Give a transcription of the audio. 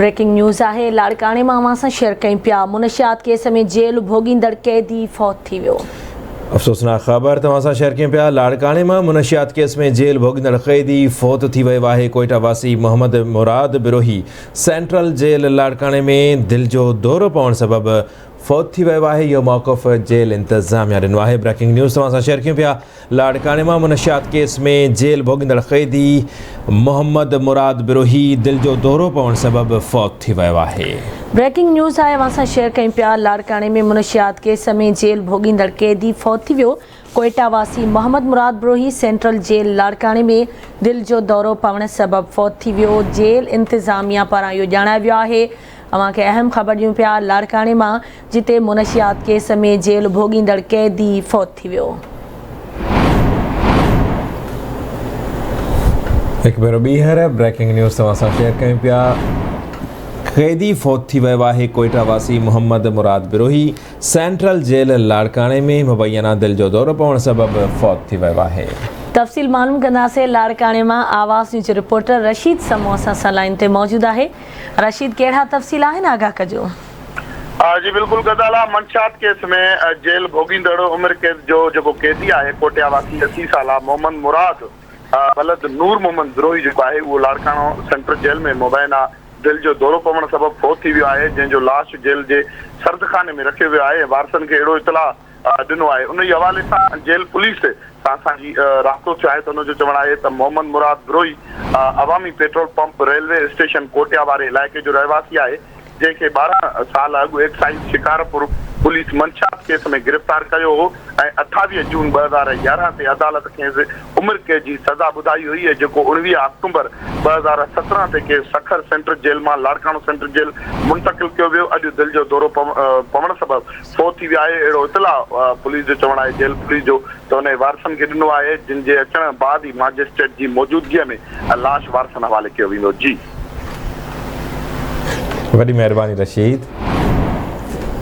Breaking news है। लाड़काने में अवां सां शेयर कयूं पिया। मुनशियात केस में जेल भोगींदड़ कैदी फौत थी वियो। अफ़सोसनाक ख़बर तव्हां सां शेयर कयूं पिया। लाड़काने में मुनशियात केस में जेल भोगींदड़ कैदी फौत थी वियो आहे। कोयटा वासी मोहम्मद मुराद बिरोही सेंट्रल जेल लाड़काने में दिल जो दौरो पवण सबबि फौत थी वियो आहे। इहो मौक़ुफ़ जेल इंतज़ामिया ॾिनो आहे। ब्रेकिंग न्यूज़ तव्हां सां शेयर कयूं पिया। लाड़काने में मुनशियात केस में जेल भोगींदड़ कैदी मोहम्मद मुराद बिरोही दिल जो दौरो पवण सबबि फौत थी वियो आहे। ब्रेकिंग न्यूज़ है। अवां सां शेयर कयूं पिया। लाड़काने में मुनशियात केस में जेल भोगींदड़ कैदी फौत थी वियो। कोयटा वासी मोहम्मद मुराद बिरोही सेंट्रल जेल लाड़काने में दिल जो दौरो पवण सबबि फौत थी वियो। जेल इंतज़ामिया पारां इहो ॼाणायो वियो आहे। अवां खे अहम ख़बर ॾियूं पिया। लाड़काने मां जिते मुनशियात केस में जेल भोगींदड़ कैदी फौत थी वियो। हिकु भेरो ॿीहर ब्रेकिंग न्यूज़ तव्हां सां शेयर कयूं पिया। कैदी फौत थी वियो आहे। कोयटा वासी मोहम्मद मुराद बिरोही सेंट्रल जेल लाड़काने में मुबैना दिल जो दौरो पवण सबबि फौत थी वियो आहे। तफ़सील मालूम कंदासीं। लाड़काने मां आवाज़ न्यूज़ रिपोर्टर रशीद समूह असां लाइन ते मौजूद आहे। रशीद, कहिड़ा तफ़सील आहिनि, आगाह कजो। जी बिल्कुल गदाला। मुनशियात केस में जेल भोगींदड़ उम्र कैद जो जेको कैदी आहे कोटिया वासी 80 साला मोहम्मद मुराद बलद नूर मोहम्मद बिरोही जेको आहे उहो लाड़कानो सेंट्रल जेल में मुबैना दिल जो दौरो पवण सबबि फौत थी वियो आहे, जंहिंजो लाश जेल जे सर्दखाने में रखियो वियो आहे। वारसनि खे अहिड़ो इतला ॾिनो आहे। उन जे हवाले सां जेल पुलिस सां असांजी राब्तो थियो आहे त उनजो चवणु आहे त मोहम्मद मुराद बिरोही अवामी पेट्रोल पंप रेलवे स्टेशन कोटिया वारे इलाइक़े जो रहवासी आहे, जंहिंखे 12 साल अॻु एक्साइज शिकारपुर पुलिस मुनशियात केस में गिरफ़्तार कयो हो ऐं 28 जून 2011 ते अदालत खेसि उम्र कैद जी सज़ा ॿुधाई हुई ऐं जेको 19 अक्टूबर 2017 ते के सखर सेंट्रल जेल मां लाड़कानो सेंट्रल जेल मुंतक़िल कयो वियो। अॼु दिल जो दौरो पवण सबबि फौत थी वियो आहे। अहिड़ो इतला पुलिस जो चवणु आहे जेल पुलिस जो त उन वारसनि खे ॾिनो आहे, जिन जे अचण बाद ई मजिस्ट्रेट जी मौजूदगीअ में लाश वारसनि हवाले कयो वेंदो। जी वॾी महिरबानी रशीद।